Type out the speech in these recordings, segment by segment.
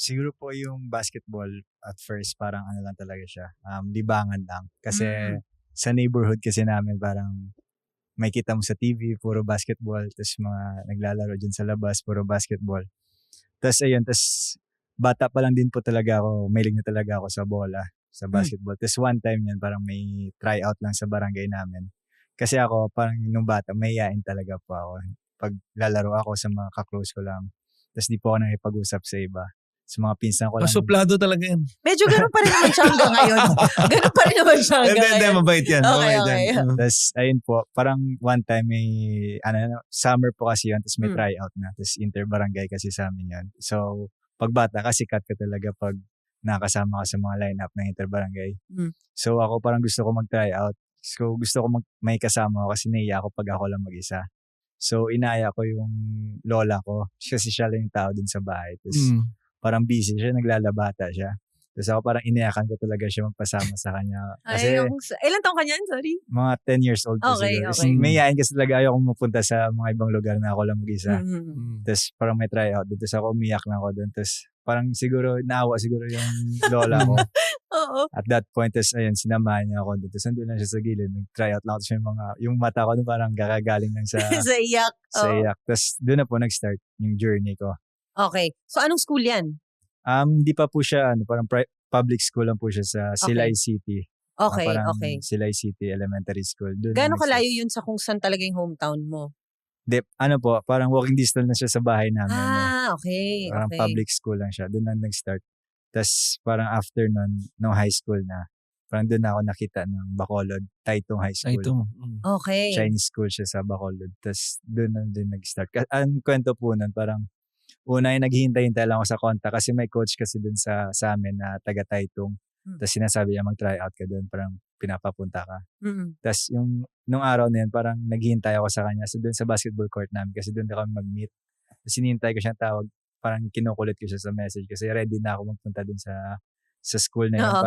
Siguro po yung basketball at first parang ano lang talaga siya, libangan lang. Kasi Hmm. sa neighborhood kasi namin parang makikita mo sa TV puro basketball, ta's mga naglalaro diyan sa labas puro basketball. Ta's ayun, bata pa lang din po talaga ako, mahilig na talaga ako sa bola, sa Hmm. basketball. Ta's one time 'yun parang may tryout lang sa barangay namin. Kasi ako parang nung bata mahiyain talaga po ako. 'Pag lalaro ako sa mga ka-close ko lang, ta's 'di po ako nakikipag-usap sa iba. Sa mga pinsan ko lang. Suplado talaga yan. Medyo gano'n pa rin naman siya hanggang ngayon. Gano'n pa rin naman siya hanggang Hindi, ngayon. mabait yan. Okay, Mabait okay. yan. Ta's ayun po, parang one time may summer po kasi 'yun, ta's may Hmm. tryout na, ta's inter-barangay kasi sa'min 'yun. So, 'pag bata kasi sikat ka talaga 'pag nakakasama ka sa mga lineup ng inter-barangay. Hmm. So, ako parang gusto ko mag-tryout. So, gusto ko may kasama ako kasi nahiya ako 'pag ako lang mag-isa. So, inaya ko yung lola ko kasi siya lang yung tao dun sa bahay. Ta's parang busy siya, naglalabata siya. Ta's ako parang inayakan ko talaga siya magpasama sa kanya. Kasi Ay, ilan taong ka niyan? Sorry. mga 10 years old po Okay, siguro. okay. Mahihain kasi talaga ayokong mapunta sa mga ibang lugar na ako lang mag-isa. Mm. Ta's parang may tryout doon. Ta's ako umiyak na ako doon. Ta's parang siguro naawa siguro yung lola ko. Oo. At that point, ta's ayun, sinamahan niya ako doon. Ta's nandun lang siya sa gilid. Nag-tryout lang ako. Ta's yung mata ko doon parang kakagaling lang sa Sa iyak. sa Oo. iyak. Ta's doon na po nag-start yung journey ko. Okay. So, anong school yan? Hindi pa po siya, parang public school lang po siya sa Silay City. Okay, Parang okay. Silay City Elementary School. Doon Gaano nag-start. kalayo yun sa kung saan talaga yung hometown mo? Po, parang walking distance na siya sa bahay namin. Okay, Parang okay. public school lang siya. Doon lang nag-start. Tapos parang after nun, nung high school na, parang doon ako nakita ng Bacolod, Taytong High School. Ito. Okay. Chinese school siya sa Bacolod. Tapos doon na din nag-start. Ang kwento po nun, parang una yung naghihintay-hintay lang ako sa contact kasi may coach kasi doon sa amin na taga Taytong. Tapos sinasabi niya mag-tryout ka doon, parang pinapapunta ka. Mm. Tapos nung araw na yun, parang naghihintay ako sa kanya. So doon sa basketball court namin kasi doon na kami mag-meet. Tapos hinihintay ko siyang tawag. Parang kinukulit ko siya sa message kasi ready na ako magpunta doon sa school na yun. Oo.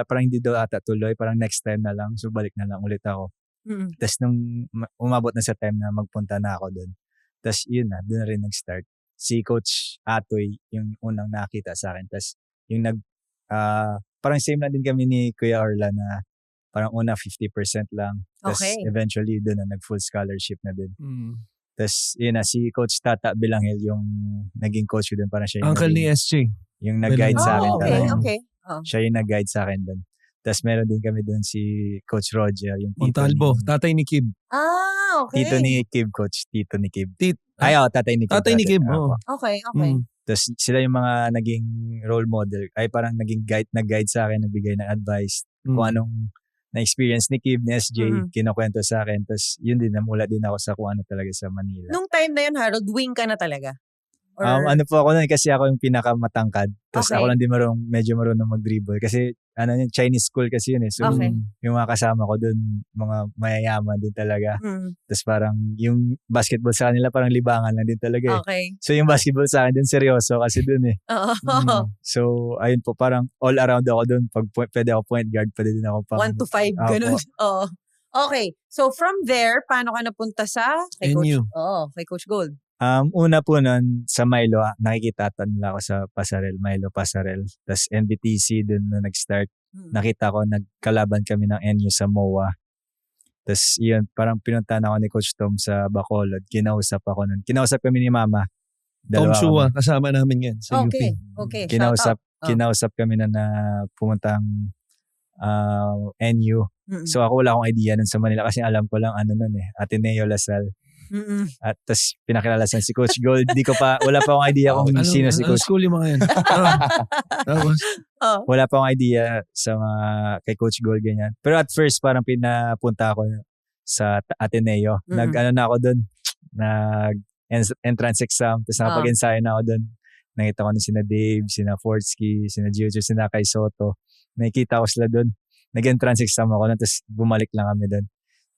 Parang hindi daw ata tuloy. Parang next time na lang. So balik na lang ulit ako. Mm. Tapos nung umabot na sa time na magpunta na ako doon. Tapos yun na, doon na rin nag-start. Si Coach Atoy yung unang nakita sa akin. Tapos yung parang same lang din kami ni Kuya Orla na parang una 50% lang. Tapos Okay. eventually doon na nag-full scholarship na din. Tapos yun na, si Coach Tata Bilanghel yung naging coach ko doon. Parang siya yung Uncle ni SJ. yung nag-guide sa akin. Oh, okay, talaga. okay. Oh. Siya yung nag-guide sa akin doon. Tapos meron din kami doon si Coach Roger, yung Montalvo, tatay ni Kib. Okay. Tito ni Kib, Coach. Tito ni Kib. Ay, Tatay ni Kib. tatay ni Kib, Apo. Okay, okay. Tapos sila yung mga naging role model. Ay parang naging nag-guide sa akin, nagbigay ng advice. Kung anong na-experience ni Kib, ni SJ, kinukwento sa akin. Tapos yun din, namulat din ako sa kung ano talaga sa Manila. Nung time na yun, Harold, wing ka na talaga? Or... Ano po ako nun, kasi ako yung pinakamatangkad. Tapos Okay. ako lang din medyo marunong mag-dribble. Kasi yun, Chinese school kasi yun eh. So Okay. yung mga kasama ko dun, mga mayayaman din talaga. Tapos parang yung basketball sa kanila parang libangan lang din talaga eh. Okay. So yung basketball sa akin dun, seryoso kasi dun eh. Oo. So ayun po, parang all around ako dun. Pag pwede ako point guard, pwede din ako 1 to 5, ganun. Oo. Okay. So from there, paano ka napunta sa kay Coach? NU. Oo, kay Coach Gold. Una po nun, sa Milo, nakikita nila ako sa Pasarel, Milo Pasarel. Tapos NBTC, dun na nag-start. Nakita ko, nagkalaban kami ng NU sa MOA. Tapos yun, parang pinuntahan ako ni Coach Tom sa Bacolod. Kinausap ako nun. Kinausap kami ni Mama. Tom Dalawa Shua, kami. kasama namin yan sa UP. Okay. Okay. Kinausap kami na pumuntang NU. So ako wala akong idea nun sa Manila kasi alam ko lang Ateneo Lasal. At tas pinakilala sa si Coach Gold. Wala pa akong idea kung sino si Coach. School yung mga yan. Tapos, Wala pa akong idea kay Coach Gold ganyan. Pero at first parang pinapunta ako sa Ateneo. Na ako doon. Entrance exam. Tapos nakapag-ensayo na ako doon. Nakita ko na sina Dave, sina Fortsky, sina Giojo, sina Kai Soto. Nakikita ko sila doon. Nag-entrance exam ako na. Tapos bumalik lang kami doon.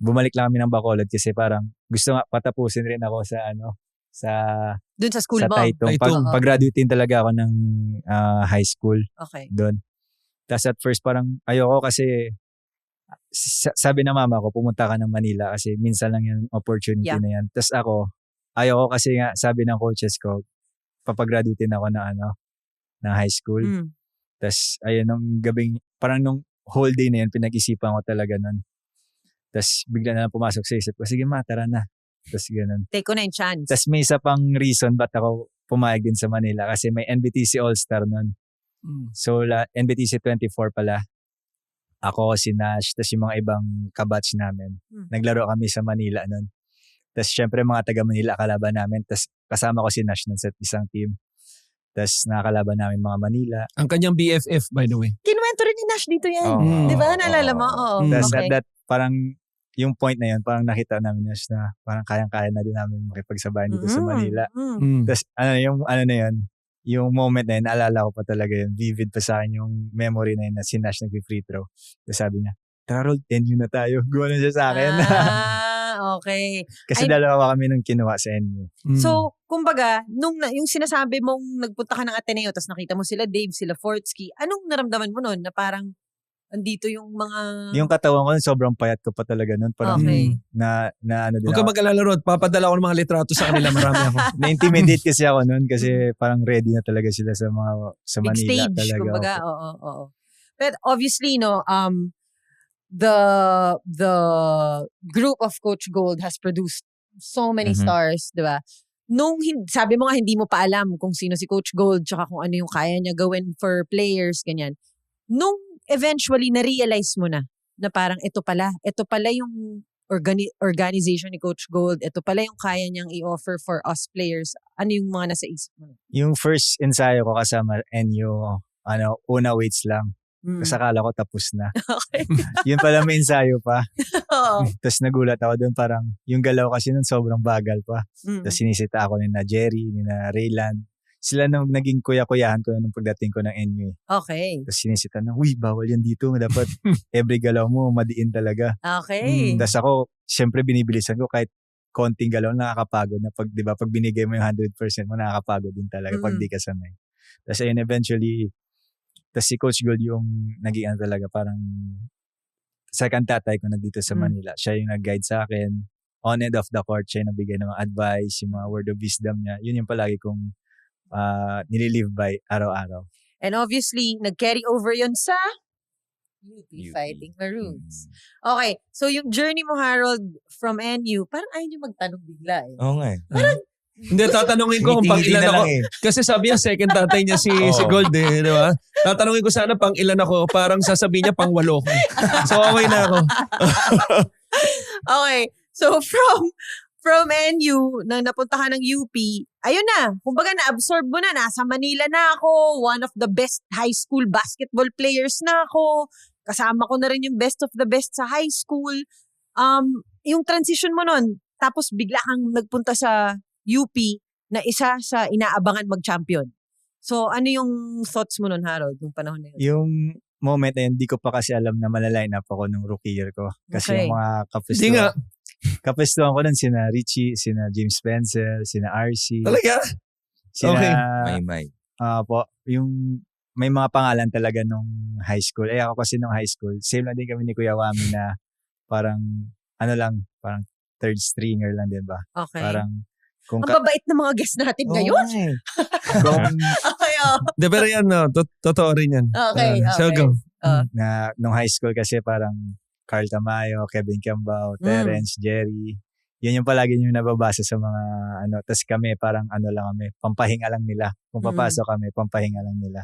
Bumalik lang kami ng Bacolod kasi parang gusto nga patapusin rin ako Doon sa school sa mo? Taytong. Pag-graduate din talaga ako ng high school. Okay. Doon. Tapos at first parang ayoko kasi sabi ng mama ko pumunta ka ng Manila kasi minsan lang yung opportunity na yan. Tapos ako ayoko kasi nga sabi ng coaches ko papag-graduate din ako ng ng high school. Tas ayun, nung gabing, parang nung whole day na yun, pinag-isipan ko talaga nun. Tas bigla na lang pumasok sa isip ko, sige ma, tara na. Tas ganun. Take ko na yung chance. Tas may isa pang reason ba't ako pumayag din sa Manila kasi may NBTC All-Star nun. So, NBTC 24 pala. Ako, si Nash, tas yung mga ibang kabatch namin. Naglaro kami sa Manila nun. Tas syempre mga taga Manila kalaban namin. Tas kasama ko si Nash nun sa isang team. Tas nakakalaban namin mga Manila. Ang kanyang BFF, by the way. Kinuwento rin ni Nash dito yan. Oo. Di ba? Naalala mo? Oo. Tas Okay. at that, parang yung point na yun, parang nakita namin Nash na parang kayang-kaya na din namin makipagsabayan dito sa Manila. Tas yung ano na yun, yung moment na yun, naalala ko pa talaga yun. Vivid pa sa akin yung memory na yun na si Nash nag-free throw. Tapos sabi niya, tara Rod, 10 na tayo. Gawa na siya sa akin. Okay. Kasi dalawa kami nung kinuha sa NU. So, kumbaga, yung sinasabi mong nagpunta ka ng Ateneo tapos nakita mo sila Dave, sila Fortsky, anong naramdaman mo nun na parang andito yung mga... Yung katawan ko, sobrang payat ko pa talaga nun. Parang Okay. na ano din Huwag ka ako. mag-alala, Rod. Papadala ko ng mga litrato sa kanila. Marami ako. Na-intimidate kasi ako nun kasi parang ready na talaga sila sa big Manila stage, talaga. kumbaga. Oo. But obviously, no, the group of Coach Gold has produced so many stars, di ba? Nung sabi mo nga hindi mo pa alam kung sino si Coach Gold tsaka kung ano yung kaya niya gawin for players, ganyan. Nung eventually na-realize mo na parang ito pala yung organization ni Coach Gold, ito pala yung kaya niyang i-offer for us players, ano yung mga nasa isip mo? Yung first ensayo ko kasama NU, una weights lang. Kasi akala ko tapos na. Okay. Yun pala may ensayo pa. Oo. Tapos nagulat ako doon, parang yung galaw kasi nun sobrang bagal pa. Tapos sinisita ako ni na Jerry, ni na Raylan. Sila nung naging kuya-kuyahan ko nung pagdating ko ng NU. Okay. Tapos sinisita na, uy, bawal yan dito. Dapat every galaw mo, madiin talaga. Okay. Tapos ako, syempre binibilisan ko kahit konting galaw, nakakapagod na pag, di ba, pag binigay mo yung 100% mo, nakakapagod din talaga pag di ka sanay. Tapos ayun, eventually, tapos si Coach Gold yung naging talaga, parang second tatay ko na dito sa Manila. Siya yung nag-guide sa akin. On and off the court, siya yung nagbigay ng mga advice, yung mga word of wisdom niya. Yun yung palagi kong nililive by araw-araw. And obviously, nag-carry over yun sa UP UP. Fighting Maroons. Okay, so yung journey mo, Harold, from NU, parang ayaw niyo magtanong bigla eh. Oo nga eh. Hindi, tatanungin ko kung pang Ngiti-ngiti ilan na ako. lang eh. Kasi sabi niya, second tatay niya si Gold eh, di ba? Tatanungin ko sana pang ilan ako, parang sasabihin niya pang 8 ko. So okay na ako. Okay, so from NU, nang napunta ka ng UP, ayun na, kumbaga na-absorb mo na, nasa Manila na ako, one of the best high school basketball players na ako, kasama ko na rin yung best of the best sa high school. Yung transition mo nun, tapos bigla kang nagpunta sa UP na isa sa inaabangan mag-champion. So, ano yung thoughts mo nun, Harold, yung panahon na yun? Yung moment na yun, di ko pa kasi alam na malaline up ako nung rookie year ko. Kasi Okay. yung mga Hindi nga. kapistuhan ko nun, sina Richie, sina James Spencer, sina RC. Talaga? Sina, Okay. May. po, yung may mga pangalan talaga nung high school. Ako kasi nung high school, same lang din kami ni Kuya Wami na parang, parang third stringer lang din ba? Okay. Parang, kung, Ang babait ng mga guests natin ngayon. kung Okay, oh. De, pero yan, no, totoo rin yan. Okay, So okay. go. na nung high school kasi parang Carl Tamayo, Kevin Kiambao, Terence, Jerry. Yun yung palagi yung nababasa sa mga tas kami parang lang kami, pampahinga lang nila. Kung papasok kami, pampahinga lang nila.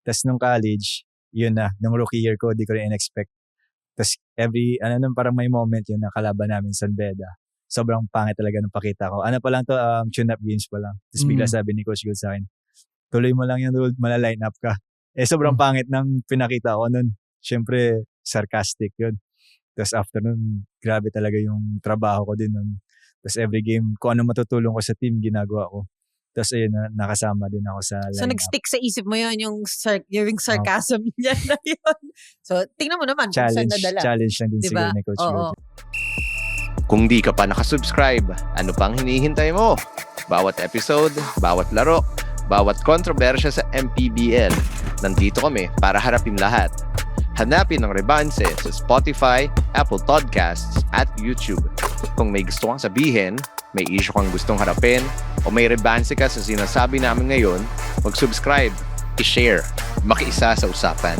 Tas nung college, yun na, nung rookie year ko, di ko rin in-expect. Tas parang may moment yun na kalaban namin San Beda. Sobrang pangit talaga nung pakita ko. Pa lang to, tune-up games pa lang. Tas bigla sabi ni Coach Gold sa akin, tuloy mo lang yan, Gold, malaline up ka. Sobrang pangit ng pinakita ko nun. Siyempre, sarcastic yun. Tapos after nun, grabe talaga yung trabaho ko din nun. Tapos every game, kung ano matutulong ko sa team, ginagawa ko. Tapos ayun, nakasama din ako sa lineup. So, nag-stick sa isip mo yun, yung sarcasm niya na yun. So, tingnan mo naman kung saan nadala. Challenge lang din Diba? siguro ni Coach Oo. Gold. Kung di ka pa nakasubscribe, ano pang hinihintay mo? Bawat episode, bawat laro, bawat kontrobersya sa MPBL, nandito kami para harapin lahat. Hanapin ang Rebanse sa Spotify, Apple Podcasts, at YouTube. Kung may gusto kang sabihin, may issue kang gustong harapin, o may rebanse ka sa sinasabi namin ngayon, mag-subscribe, i-share, makiisa sa usapan.